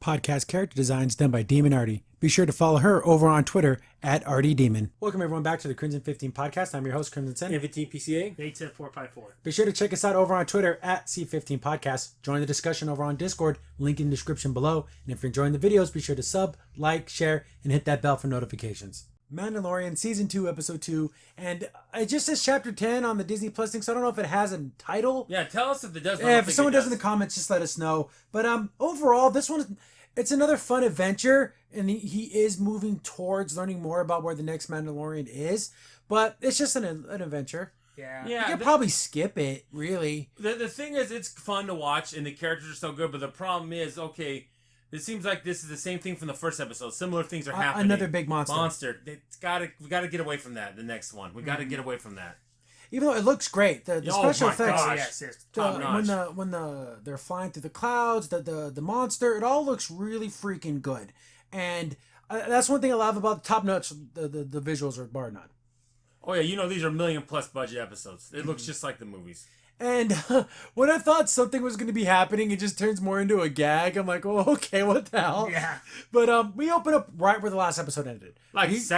podcast character designs done by Demon Artie. Be sure to follow her over on Twitter at ArtieDemon. Welcome everyone back to the Crimson 15 podcast. I'm your host, Crimson Sen. MVT-PCA. 810-454. Be sure to check us out over on Twitter at C15 Podcast. Join the discussion over on Discord, link in the description below. And if you're enjoying the videos, be sure to sub, like, share, and hit that bell for notifications. Mandalorian Season 2, Episode 2, and it just says Chapter 10 on the Disney Plus thing, so I don't know if it has a title. Yeah, tell us if it does. If someone does in the comments, just let us know. But overall, this one, it's another fun adventure, and he is moving towards learning more about where the next Mandalorian is, but it's just an adventure. Yeah. You can probably skip it, really. The thing is, it's fun to watch, and the characters are so good, but the problem is, okay, it seems like this is the same thing from the first episode. Similar things are happening. Another big monster. We gotta get away from that. The next one, we gotta get away from that. Even though it looks great, the special effects. Gosh. Yes. When they're flying through the clouds, the monster, it all looks really freaking good. And that's one thing I love about the top notch. The visuals are bar none. Oh yeah, these are $1 million+ budget episodes. It looks just like the movies. And when I thought something was going to be happening, it just turns more into a gag. I'm like, oh, okay, what the hell? Yeah. But we open up right where the last episode ended.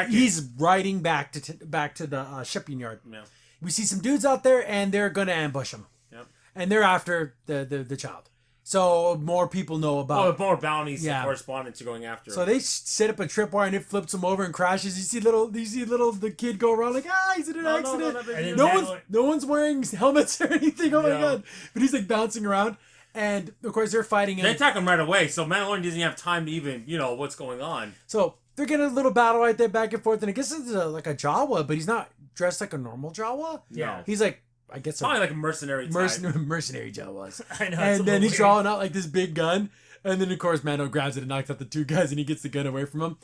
He's riding back to the shipping yard. Yeah. We see some dudes out there, and they're going to ambush him. Yep. And they're after the child. So more people know about. Oh, more bounties corresponding to going after. So they set up a tripwire and it flips him over and crashes. You see the kid go around like, he's in an accident. No one's wearing helmets or anything. Oh my god! But he's like bouncing around, and of course they're fighting. They attack him right away. So Mandalorian doesn't have time to even what's going on. So they're getting a little battle right there, back and forth. And I guess it's like a Jawa, but he's not dressed like a normal Jawa. Yeah, he's like. I guess probably like a mercenary Jawas. I know. And then he's drawing out like this big gun. And then, of course, Mando grabs it and knocks out the two guys and he gets the gun away from him.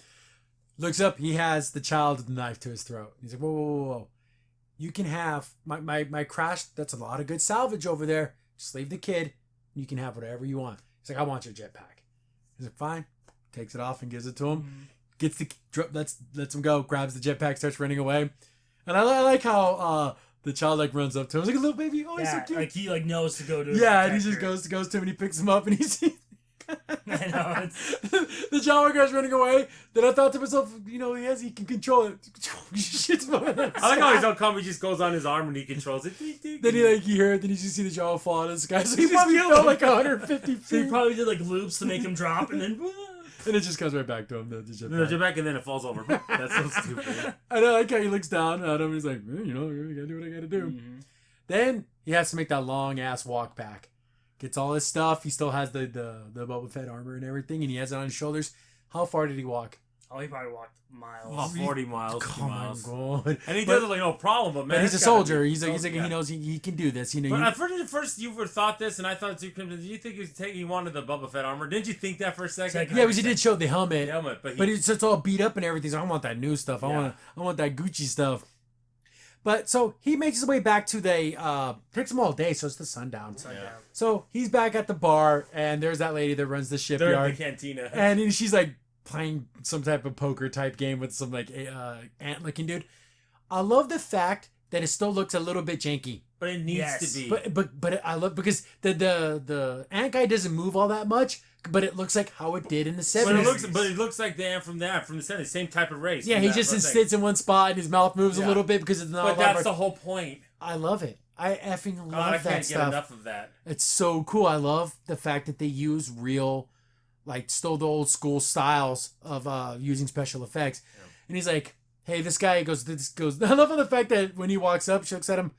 Looks up. He has the child with the knife to his throat. He's like, whoa. You can have my crash. That's a lot of good salvage over there. Just leave the kid. You can have whatever you want. He's like, I want your jetpack. He's like, fine. Takes it off and gives it to him. Mm-hmm. Gets lets him go. Grabs the jetpack. Starts running away. And I like how... the child runs up to him. He's like a little baby. Oh, he's so cute. Like he knows to go to. Yeah, and he just goes to him and he picks him up and he's. I know. The Jawa guy's running away. Then I thought to myself, he can control it. Shit's I like how he's on comedy. He just goes on his arm and he controls it. Then he heard. Then you just see the Jawa fall on this guy. So he probably fell like 150 feet. So he probably did loops to make him drop and then. And it just comes right back to him. The jetpack, and then it falls over. That's so stupid. I know, like how he looks down at him. He's like, I gotta do what I gotta do. Mm-hmm. Then he has to make that long ass walk back. Gets all his stuff. He still has the Boba Fett armor and everything, and he has it on his shoulders. How far did he walk? Oh, he probably walked miles. About 40 miles. Come on, God. And he does it no problem, but man. But he's a soldier. He's like he knows he can do this. But at first you thought this, and I thought too. Did you think he wanted the Boba Fett armor? Didn't you think that for a second? Yeah, because he did show the helmet. But it's all beat up and everything. So I want that new stuff. I want that Gucci stuff. But so he makes his way back to takes him all day, so it's the sundown. So he's back at the bar, and there's that lady that runs the shipyard. They're in the cantina. And she's like playing some type of poker type game with some ant looking dude. I love the fact that it still looks a little bit janky. But it needs to be. But I love because the ant guy doesn't move all that much, but it looks like how it did in the 70s. But it looks like the ant from the 70s, same type of race. Yeah, he just sits in one spot and his mouth moves a little bit because it's not. But that's the whole point. I love it. I effing love that stuff. I can't get enough of that. It's so cool. I love the fact that they use real, still the old school styles of using special effects. Yeah. And he's like, hey, this guy goes. I love the fact that when he walks up, she looks at him.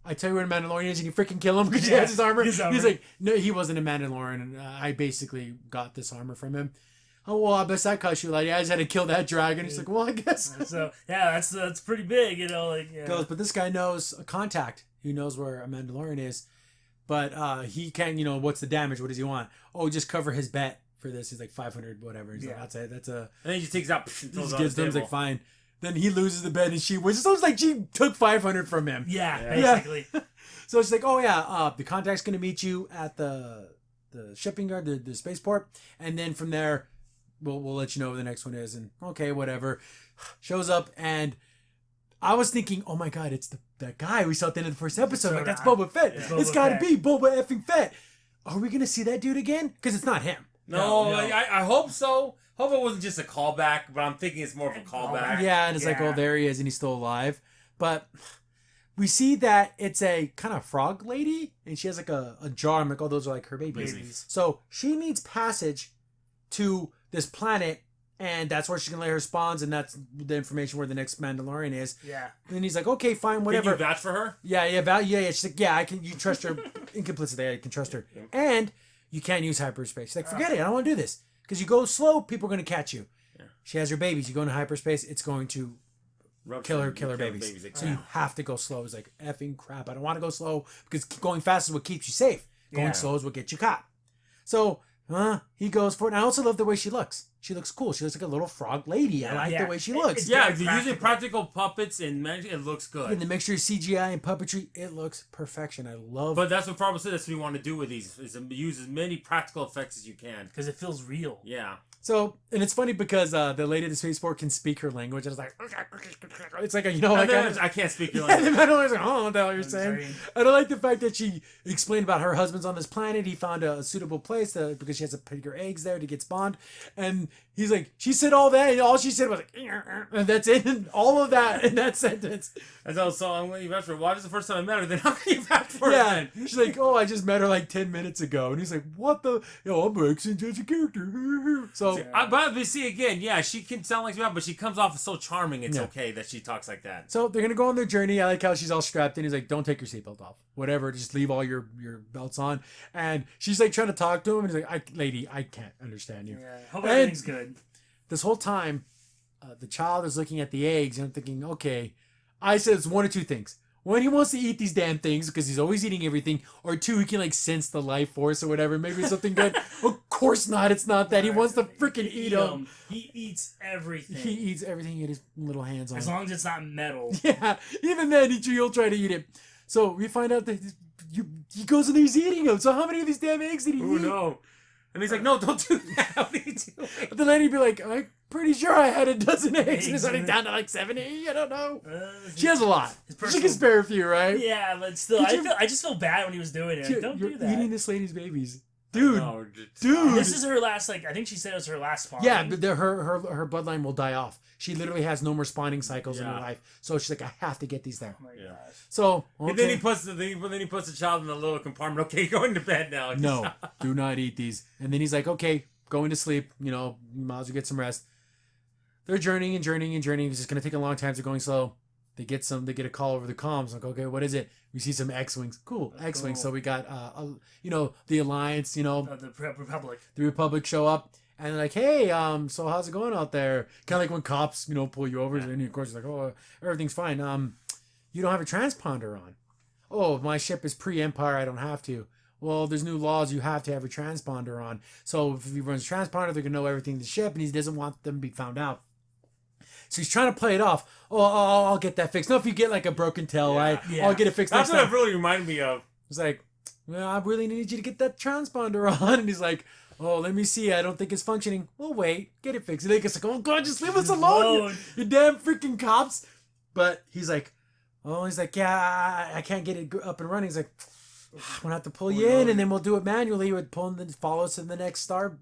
I tell you what a Mandalorian is, and you freaking kill him because he has his armor. He's like, no, he wasn't a Mandalorian. I basically got this armor from him. Oh, well, I guess that cost you. I just had to kill that dragon. He's like, well, I guess. So, yeah, that's pretty big, Goes, but this guy knows a contact who knows where a Mandalorian is. But he can't, what's the damage? What does he want? Oh, just cover his bet for this. He's like 500, whatever. He's like, that's it. That's a... And then he just takes out... He just gives them, he's like, fine. Then he loses the bet and she wins. It sounds like she took 500 from him. Yeah, basically. So it's like, the contact's going to meet you at the shipping yard, the spaceport. And then from there, we'll let you know where the next one is. And okay, whatever. Shows up and I was thinking, oh my God, it's that guy we saw at the end of the first episode. That's Boba Fett. It's got to be Boba effing Fett. Are we going to see that dude again? Because it's not him. No, No. I hope so. Hope it wasn't just a callback, but I'm thinking it's more of a callback. Yeah, and it's like, oh, there he is, and he's still alive. But we see that it's a kind of frog lady, and she has like a jar. I'm like, oh, those are like her babies. So she needs passage to this planet, and that's where she's gonna lay her spawns, and that's the information where the next Mandalorian is. Yeah. And he's like, okay, fine, whatever. Can you vouch for her? Yeah. She's like, yeah, I can. You trust her implicitly. I can trust her, and you can't use hyperspace. She's like, forget it. I don't want to do this because you go slow, people are gonna catch you. Yeah. She has her babies. You go into hyperspace, it's going to kill her babies. So you have to go slow. It's like, effing crap. I don't want to go slow because going fast is what keeps you safe. Going slow is what gets you caught. So he goes for it. And I also love the way she looks. She looks cool. She looks like a little frog lady. I like the way she looks. They're using practical puppets and magic. It looks good. And the mixture of CGI and puppetry, it looks perfection. I love. But that's what Farber said. That's what we want to do with these: is use as many practical effects as you can because it feels real. Yeah. So, and it's funny because the lady at the spaceport can speak her language. And it's like, it's like I can't speak your language. And the Mandalorian's like, oh, what the hell you're saying? And I like the fact that she explained about her husband's on this planet. He found a suitable place because she has to put her eggs there to get spawned. And he's like, she said all that, and all she said was like, and that's it. And all of that in that sentence. And so I'm going to vouch for her. Why was the first time I met her? Then how can you vouch for her then? She's like, oh, I just met her like 10 minutes ago. And he's like, what the? I'm accent as a character. So, but see, again, she can sound like that, but she comes off so charming, it's okay that she talks like that. So they're going to go on their journey. I like how she's all strapped in. He's like, don't take your seatbelt off. Whatever, just leave all your belts on. And she's like trying to talk to him. And he's like, lady, I can't understand you. Yeah, hope everything's good. This whole time, the child is looking at the eggs, and I'm thinking, okay, I said it's one or two things. One, he wants to eat these damn things because he's always eating everything. Or two, he can like sense the life force or whatever. Maybe it's something good. Of course not. It's not that. He wants to freaking eat them. He eats everything. He eats everything he get his little hands on. As long as it's not metal. Yeah. Even then, he'll try to eat it. So we find out that he goes in there, he's eating them. So how many of these damn eggs did he eat? Oh, no. And he's like, no, don't do that. What are you doing? But the lady'd be like, I'm pretty sure I had a dozen eggs. And it's only down to like 70. I don't know. She has a lot. She can spare a few, right? Yeah, but still, I just feel bad when he was doing it. Like, don't do that. Eating this lady's babies. Dude. Dude. This is her last, I think she said it was her last spawn. Yeah, but her bloodline will die off. She literally has no more spawning cycles in her life. So she's like, I have to get these there. Oh my gosh. So, okay. And then he puts the child in the little compartment. Okay, going to bed now. No, do not eat these. And then he's like, okay, going to sleep. Might as well get some rest. They're journeying. It's just going to take a long time. They're going slow. They get a call over the comms. Like, okay, what is it? We see some X-Wings. Cool, X-Wings. Cool. So we got, the Alliance, the Republic. The Republic show up. And they're like, hey, so how's it going out there? Kind of like when cops, pull you over. And of course, you're like, oh, everything's fine. You don't have a transponder on. Oh, my ship is pre-Empire. I don't have to. Well, there's new laws. You have to have a transponder on. So if he runs a transponder, they're going to know everything to the ship. And he doesn't want them to be found out. So he's trying to play it off. Oh, I'll get that fixed. No, if you get like a broken tail light, I'll get it fixed. That's what it really reminded me of. It's like, well, I really need you to get that transponder on. And he's like, oh, let me see. I don't think it's functioning. Well, wait. Get it fixed. And they like, oh, God, just leave us alone. You damn freaking cops. But he's like, yeah, I can't get it up and running. He's like, I'm going to have to pull you in, and then we'll do it manually. He would pull and then follow us to the next star,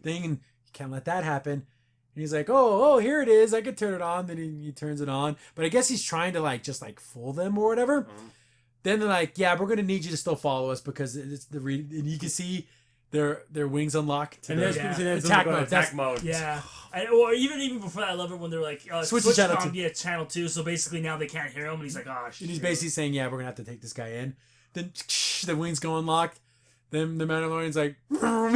thing. And you can't let that happen. And he's like, oh, here it is. I could turn it on. Then he turns it on. But I guess he's trying to, just fool them or whatever. Mm-hmm. Then they're like, yeah, we're going to need you to still follow us because it's and you can see their wings unlock to attack mode. Yeah. Or even before that, I love it when they're like, switch to channel 2. Yeah, channel 2. So basically now they can't hear him. And he's like, oh, shit. And he's basically saying, yeah, we're going to have to take this guy in. Then the wings go unlocked. Then the Mandalorian's like,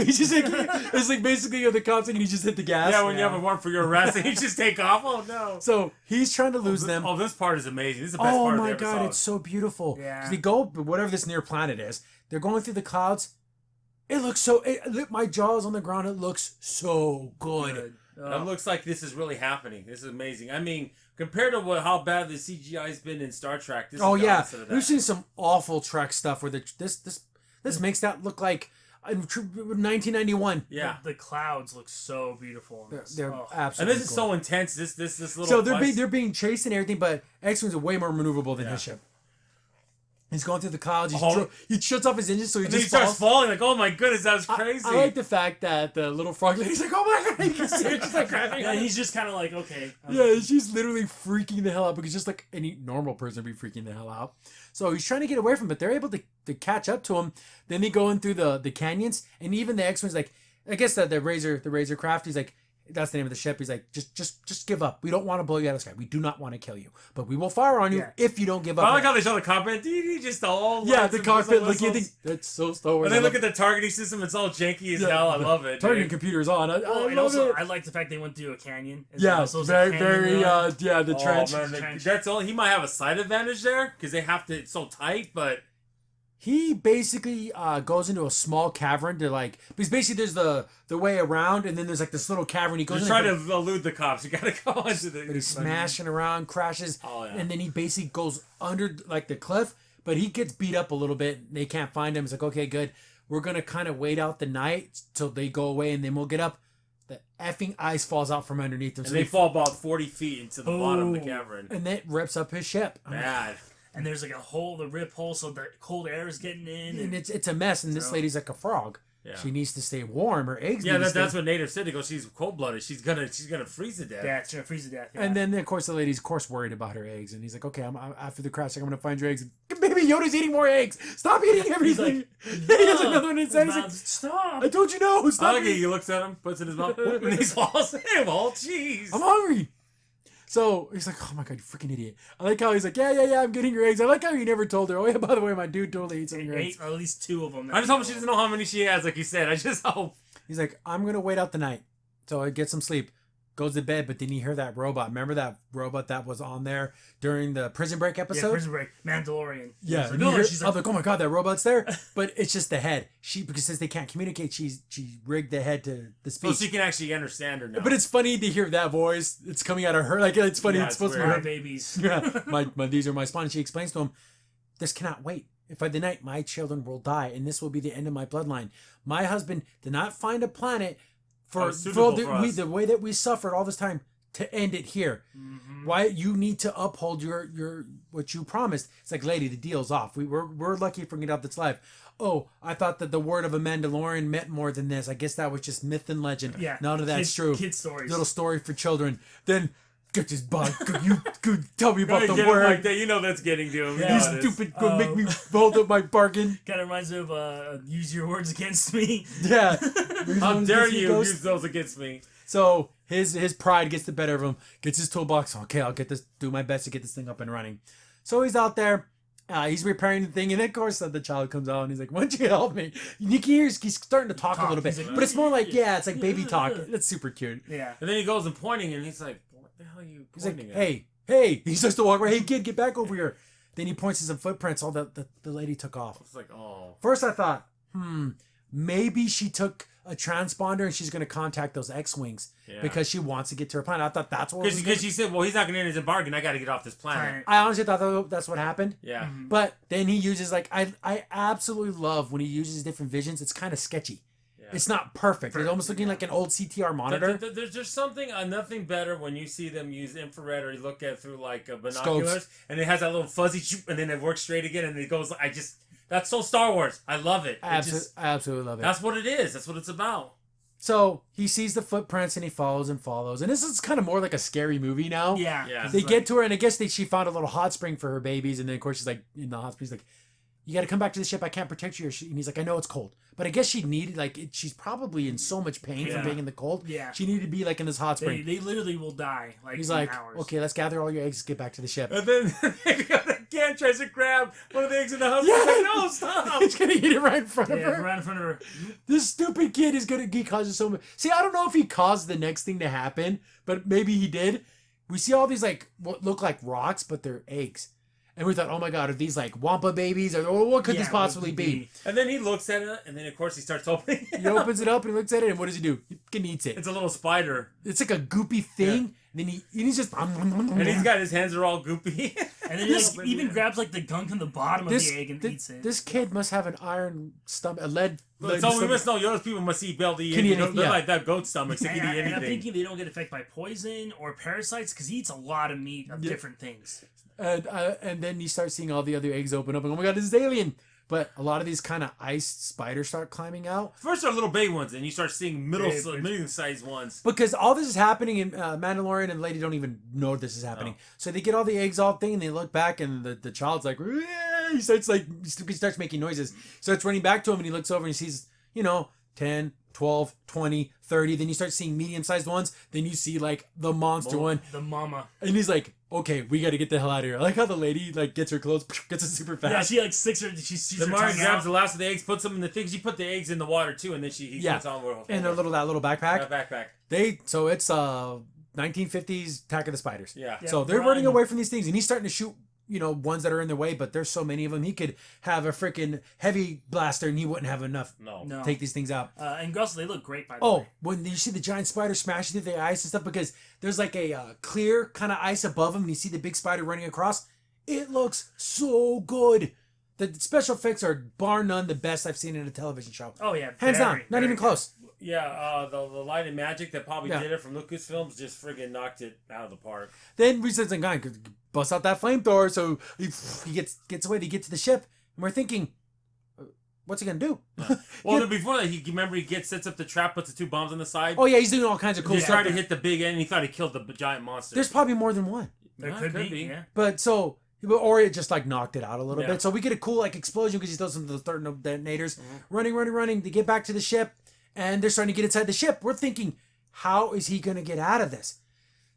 he's just like, it's like basically the cops and he just hit the gas. Yeah, when you have a warrant for your arrest and you just take off. Oh no! So he's trying to lose them. Oh, this part is amazing. This is the best part of the episode. Oh my God, it's so beautiful. Yeah. They go whatever this near planet is. They're going through the clouds. It looks so. My jaw is on the ground. It looks so good. It looks like this is really happening. This is amazing. I mean, compared to how bad the CGI has been in Star Trek, this is the opposite of that. We've seen some awful Trek stuff where this makes that look like 1991. Yeah, the clouds look so beautiful. They're absolutely. And this is so intense. This little. So they're being chased and everything, but X-Wings are way more maneuverable than his ship. He's going through the clouds. Oh. He shuts off his engine, so he And just then he starts falls. falling. Like, oh my goodness, that was crazy. I like the fact that the little frog lady's like, oh my god, you can see her just like grabbing. Yeah, and he's just kind of like, okay. Yeah, she's literally freaking the hell out because just like any normal person would be freaking the hell out. So he's trying to get away from it, but they're able to catch up to him. Then they go in through the canyons, and even the X-Wing's like, I guess that the Razor craft, he's like, that's the name of the ship. He's like, just give up. We don't want to blow you out of the sky. We do not want to kill you, but we will fire on you if you don't give up. I like how they show the cockpit. Just all the cockpit looking. That's so Star Wars. And then look at the targeting system. It's all janky as hell. I love it. Targeting computer's on. I love it. I like the fact they went through a canyon. Very. The trench. Man, that's all. He might have a side advantage there because they have to. It's so tight, but. He basically goes into a small cavern to like, because basically there's the way around, and then there's like this little cavern. He goes in trying to elude the cops. You gotta go into the. But he's smashing around, crashes, and then he basically goes under like the cliff. But he gets beat up a little bit. They can't find him. It's like, okay, good. We're gonna kind of wait out the night till they go away, and then we'll get up. The effing ice falls out from underneath them, and they fall about 40 feet into the bottom of the cavern, and that rips up his ship. Bad. And there's like a hole, the rip hole, so the cold air is getting in. And it's a mess. And this lady's like a frog. Yeah. She needs to stay warm. Her eggs. Yeah, that's what Native said. They go, she's cold blooded. She's gonna freeze to death. Yeah, she's gonna freeze to death. Yeah. And then of course the lady's worried about her eggs, and he's like, okay, I'm after the crash, I'm gonna find your eggs. Baby Yoda's eating more eggs. Stop eating everything. He's like, he has another one inside. He's like, stop. I told you no. Stop. Okay, he looks at him, puts it in his mouth, and he falls. Oh, jeez. I'm hungry. So he's like, oh my god, you freaking idiot. I like how he's like, yeah, I'm getting your eggs. I like how he never told her, oh yeah, by the way, my dude totally eats your eggs. At least 2 of them. I just hope she doesn't know how many she has, like you said. I just hope. He's like, I'm going to wait out the night. So I get some sleep. Goes to bed, but then you hear that robot. Remember that robot that was on there during the Prison Break episode? Yeah, Prison Break. Mandalorian. Yeah. She's like, oh my god, that robot's there. But it's just the head. Because since they can't communicate, she rigged the head to the speech. So she can actually understand her now. But it's funny to hear that voice. It's coming out of her. Like, it's funny. Yeah, it's supposed to be her babies. Yeah. These are my spawn. And she explains to him, this cannot wait. If by the night my children will die, and this will be the end of my bloodline. My husband did not find a planet for the way that we suffered all this time to end it here. Mm-hmm. Why you need to uphold your what you promised. It's like, lady, the deal's off. We're lucky if we get out this life. Oh, I thought that the word of a Mandalorian meant more than this. I guess that was just myth and legend. Yeah, none of that's true. Kid stories. Little story for children. Then get this bug. You could tell me about the get word. Like that. You know that's getting to him. Yeah, you stupid. Go make me hold up my bargain. Kind of reminds me of use your words against me. Yeah. How dare you use those against me? So his pride gets the better of him. Gets his toolbox. Okay, I'll get this. Do my best to get this thing up and running. So he's out there. He's repairing the thing, and then of course the child comes out and he's like, "Why don't you help me?" You can hear he's starting to talk a little bit, but it's more like it's like baby talk. That's super cute. Yeah. And then he goes and pointing, and he's like, "What the hell are you pointing at?" He's like, "Hey!" He starts to walk around. Hey kid, get back over here. Then he points to some footprints. All the lady took off. It's like, oh. First I thought, maybe she took a transponder and she's going to contact those X-Wings because she wants to get to her planet. I thought that's what because she said, well, he's not going to end his bargain. I got to get off this planet. I honestly thought that's what happened. Yeah. Mm-hmm. But then he uses, like, I absolutely love when he uses different visions. It's kind of sketchy. Yeah. It's not perfect. It's almost looking like an old CTR monitor. There's just something, nothing better when you see them use infrared or you look at through, like, binoculars. Scopes. And it has that little fuzzy, and then it works straight again, and it goes, that's so Star Wars. I love it. I absolutely love it. That's what it is. That's what it's about. So he sees the footprints and he follows and follows. And this is kind of more like a scary movie now. Yeah. They get to her and I guess she found a little hot spring for her babies. And then of course she's like, in the hot spring, she's like, you got to come back to the ship. I can't protect you. And he's like, I know it's cold. But I guess she needed, she's probably in so much pain from being in the cold. Yeah. She needed to be like in this hot spring. They literally will die. He's like, hours. Okay, let's gather all your eggs, get back to the ship. And then again tries to grab one of the eggs in the house. Yeah. He's like, no, stop. He's going to eat it right in front of her. Right in front of her. This stupid kid he causes so much. See, I don't know if he caused the next thing to happen, but maybe he did. We see all these, what look like rocks, but they're eggs. And we thought, oh my god, are these Wampa babies? Or what could this possibly be? And then he looks at it, and then of course he starts opening it. He opens it up and he looks at it, and what does he do? He eats it. It's a little spider. It's like a goopy thing, and then he's just... And he's got his hands are all goopy. And then he even grabs the gunk in the bottom of the egg and eats it. This kid must have an iron stomach, a lead so we must know those people must eat anything. They're like that goat stomachs. They can eat anything. And I'm thinking they don't get affected by poison or parasites because he eats a lot of meat of different things. And then you start seeing all the other eggs open up, and oh my god, this is alien. But a lot of these kind of ice spiders start climbing out. First are little baby ones, and you start seeing medium-sized ones. Because all this is happening in Mandalorian, and the lady don't even know this is happening. So they get all the eggs all thing, and they look back, and the child's like, he starts making noises. Starts running back to him, and he looks over and he sees, 10, 12, 20, 30. Then you start seeing medium-sized ones. Then you see like the monster one. The mama. And he's like, okay, we got to get the hell out of here. I like how the lady like gets her clothes, gets it super fast. Yeah, she like sticks her. She sees the her Mari tongue grabs out. the last of the eggs, puts them in the things. She put the eggs in the water too, and then he puts on in that little backpack. Backpack. So it's 1950s Attack of the Spiders. Yeah. So they're running away from these things, and he's starting to shoot. Ones that are in their way, but there's so many of them. He could have a freaking heavy blaster, and he wouldn't have enough to take these things out. And also, they look great, by the way. Oh, when you see the giant spider smashing through the ice and stuff, because there's like a clear kind of ice above him, and you see the big spider running across. It looks so good. The special effects are bar none the best I've seen in a television show. Oh yeah, hands down, not even close. Yeah, the light and magic that probably did it from Lucasfilms just friggin' knocked it out of the park. Then we said, "Guy, bust out that flamethrower." So he gets away to get to the ship, and we're thinking, "What's he gonna do?" Well, before that, he sets up the trap, puts the 2 bombs on the side. Oh yeah, he's doing all kinds of cool stuff. He's trying to hit the big end, and he thought he killed the giant monster. There's probably more than one. There could be. Yeah. But so. Or it just like knocked it out a little bit. So we get a cool like explosion because he does some of the third detonators. Running. They get back to the ship, and they're starting to get inside the ship. We're thinking, how is he going to get out of this?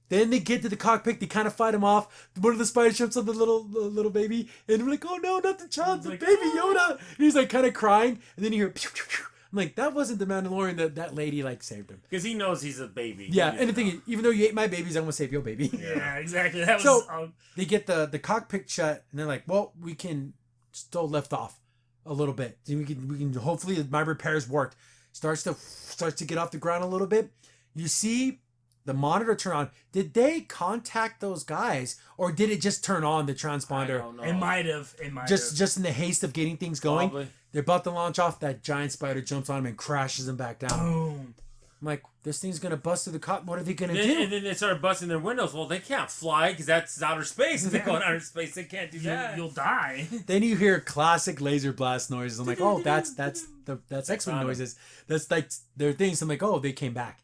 Then they get to the cockpit. They kind of fight him off. One of the spiders jumps on the little baby, and we're like, oh no, not the child, the baby Yoda. And he's like kind of crying, and then you hear pew, pew, pew. I'm like, that wasn't the Mandalorian that lady like saved him. Because he knows he's a baby. Yeah, and the thing is, even though you ate my babies, I'm gonna save your baby. Yeah, exactly. That was so they get the cockpit shut, and they're like, well, we can still lift off a little bit. We can hopefully my repairs worked. Starts to get off the ground a little bit. You see the monitor turn on. Did they contact those guys, or did it just turn on the transponder? I don't know. It might have. Just in the haste of getting things going. Probably. They're about to launch off. That giant spider jumps on him and crashes him back down. Boom. I'm like, this thing's gonna bust through the cockpit. What are they gonna do? And then they started busting their windows. Well, they can't fly because that's outer space. If they go in outer space, they can't do that. You'll die. Then you hear classic laser blast noises. I'm like, oh, that's X-Wing noises. That's like their things. So I'm like, oh, they came back.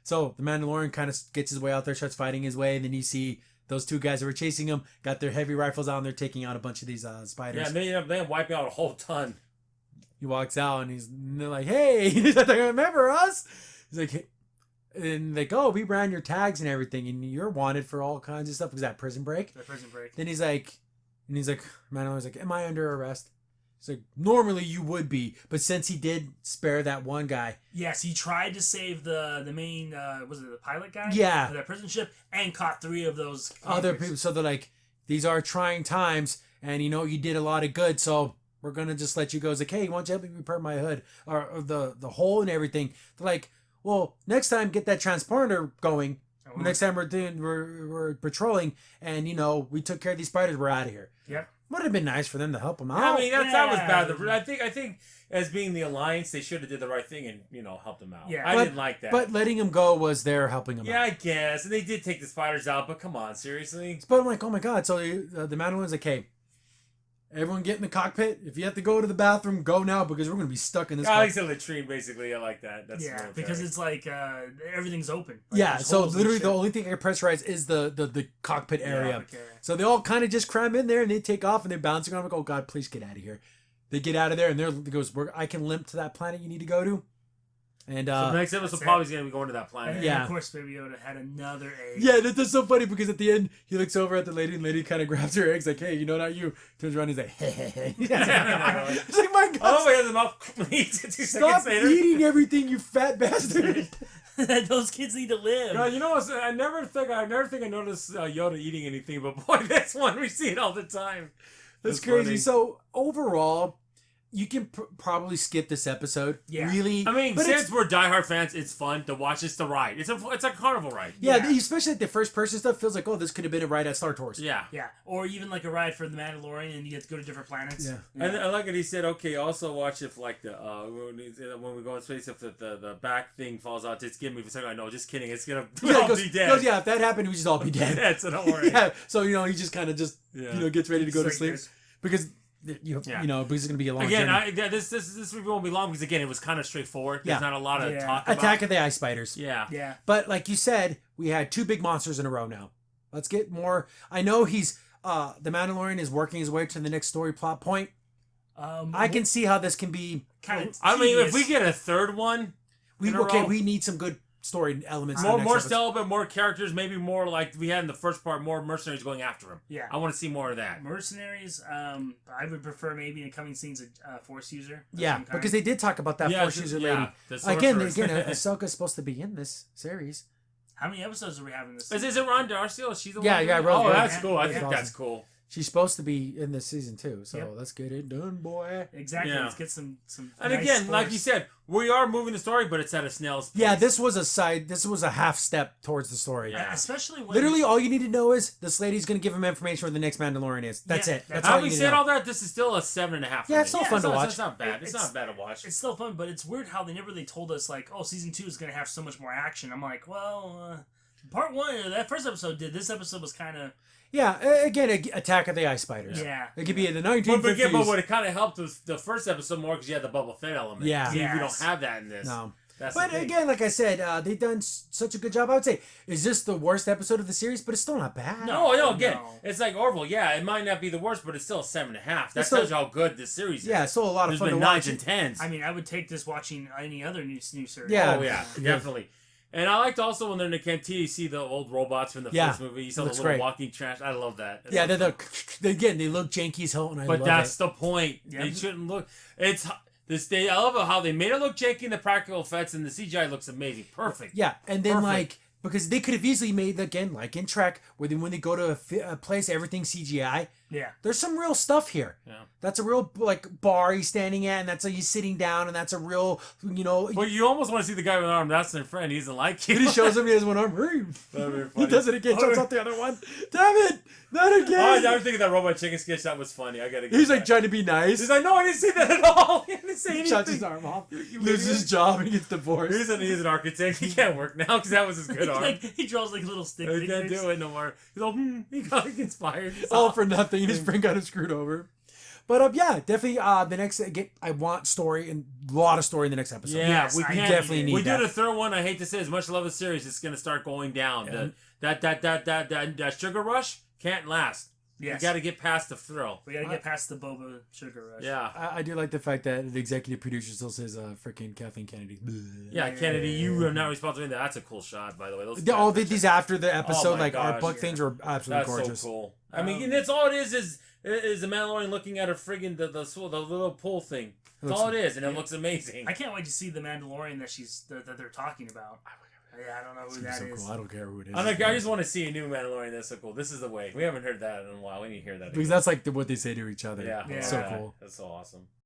So the Mandalorian kind of gets his way out there, starts fighting his way, and then you see those 2 guys that were chasing him got their heavy rifles out, and they're taking out a bunch of these spiders. Yeah, and they end up wiping out a whole ton. He walks out, and they're like, hey, he's like, remember us? He's like, and like, oh, we ran your tags and everything, and you're wanted for all kinds of stuff. Was that Prison Break? Prison Break. Then he's like, Mandalorian's like, am I under arrest? He's like, normally you would be, but since he did spare that one guy. Yes, he tried to save the main, was it the pilot guy? Yeah. For that prison ship, and caught 3 of those other people. So they're like, these are trying times, and you did a lot of good, so we're going to just let you go. It's like, hey, why don't you help me repair my hood? Or the hole and everything. They're like, well, next time get that transponder going. Oh. Next time we're patrolling, and we took care of these spiders, we're out of here. Yep. Would have been nice for them to help him out. I mean, that was bad. I think as being the Alliance, they should have did the right thing and helped him out. Yeah, I didn't like that. But letting him go was there helping him out. Yeah, I guess. And they did take the spiders out, but come on, seriously. But I'm like, oh my god! So the Mandalorian's like, hey, everyone get in the cockpit. If you have to go to the bathroom, go now because we're going to be stuck in this. I like the latrine, basically. I like that. That's military. Because it's like everything's open. Like, yeah, so literally the only thing I can pressurize is the cockpit area. Yeah, so they all kind of just cram in there and they take off and they're bouncing around. I'm like, oh god, please get out of here. They get out of there and it goes, I can limp to that planet you need to go to. And so the next episode probably going to be going to that planet. And of course, Baby Yoda had another egg. Yeah, that's so funny because at the end, he looks over at the lady and lady kind of grabs her eggs like, hey, not you. Turns around and he's like, hey. He's like, my God. Oh, he has the mouth. Eats it 2 seconds later. Stop eating everything, you fat bastard. Those kids need to live. God, I never think I noticed Yoda eating anything, but boy, that's one we see it all the time. That's crazy. Funny. So overall, you can probably skip this episode. Yeah. Really. I mean, but since we're diehard fans, it's fun to watch. It's the ride. It's a carnival ride. Yeah, especially like the first person stuff feels like, oh, this could have been a ride at Star Tours. Yeah. Yeah, or even like a ride for the Mandalorian, and you get to go to different planets. Yeah. And I like it. He said, "Okay, also watch if like the when we go in space, if the back thing falls out, just give me for a second. I know, just kidding. It's gonna all be dead. Goes, yeah, if that happened, we just all be dead. Yeah, so don't worry. Yeah, so he just kind of gets ready to go to sleep because because it's gonna be a long again. journey. This review won't be long because again, it was kind of straightforward. There's not a lot of talk about. Attack of the Ice Spiders. Yeah. But like you said, we had 2 big monsters in a row now. Let's get more. I know he's the Mandalorian is working his way to the next story plot point. I can see how this can be kind of. I mean, if we get a third one, we need some good story elements. More celibate, more characters, maybe more like we had in the first part, more mercenaries going after him. Yeah, I want to see more of that. Mercenaries. I would prefer maybe in coming scenes a Force user. Yeah, because they did talk about that Force user lady. Again, Ahsoka's supposed to be in this series. How many episodes are we having this? Is it Ron Darcy? Is she the one? Yeah. Oh, that's cool. I think that's cool. She's supposed to be in this season too, so let's get it done, boy. Exactly. Yeah. Let's get some. And nice again, like you said, we are moving the story, but it's at a snail's pace. Yeah, this was a half step towards the story. Yeah. Especially when literally all you need to know is this lady's going to give him information where the next Mandalorian is. That's it. That's Having said all that, this is still a 7.5. Yeah, it's still fun to watch. It's not bad. It's not bad to watch. It's still fun, but it's weird how they never really told us like, oh, season 2 is going to have so much more action. I'm like, well, part 1, that first episode did. This episode was kind of. Yeah, again, Attack of the Ice Spiders. Yeah. It could be in the 1950s. But what it kind of helped was the first episode more because you had the Boba Fett element. Yeah. See, we don't have that in this. No. But again, like I said, they've done such a good job. I would say, is this the worst episode of the series? But it's still not bad. No, again, it's like Orville. Yeah, it might not be the worst, but it's still a 7.5. That tells you how good this series is. Yeah, it's still a lot of fun to watch. There's been 9s and 10s. I mean, I would take this watching any other new series. Yeah. Oh, yeah, definitely. And I liked also when they're in the canteen, you see the old robots from the first movie. You saw the little walking trash. I love that. They look janky as hell, and I love it. But that's the point. Yeah. They shouldn't look. I love how they made it look janky in the practical effects, and the CGI looks amazing. Perfect. Yeah, and then because they could have easily made, again, like in Trek, where when they go to a place, everything's CGI. Yeah. There's some real stuff here. Yeah. That's a real, bar he's standing at, and that's he's sitting down, and that's a real, But you almost want to see the guy with an arm. That's their friend. He doesn't like you. He shows him he has one arm. He does it again, jumps off the other one. Damn it! Not again! I was thinking that Robot Chicken sketch, that was funny. I gotta get He's trying to be nice. He's like, no, I didn't say that at all. He didn't say anything. He shuts his arm off. He loses his job and he gets divorced. He's an architect. He can't work now because that was his good arm. He draws like little stick figures. He can't do it no more. He's all, he got inspired. All for nothing. His friend got him screwed over. But definitely the next I want story and a lot of story in the next episode. Yeah, we definitely need that. We do the third one. I hate to say, as much as I love the series, it's gonna start going down. Yeah. That sugar rush can't last. Yes. You got to get past the thrill. We got to get past the boba sugar rush. Yeah. I do like the fact that the executive producer still says freaking Kathleen Kennedy. Yeah, Kennedy, you are not responsible. That's a cool shot, by the way. These after the episode, our book things were absolutely gorgeous. That's so cool. I mean, that's all it is the Mandalorian looking at a friggin' the little pull thing. That's all it is, and it looks amazing. I can't wait to see the Mandalorian that they're talking about. Yeah, I don't know who that is. Cool. I don't care who it is. I just want to see a new Mandalorian that's so cool. This is the way. We haven't heard that in a while. We need to hear that. Because that's like what they say to each other. Yeah. It's so cool. That's so awesome.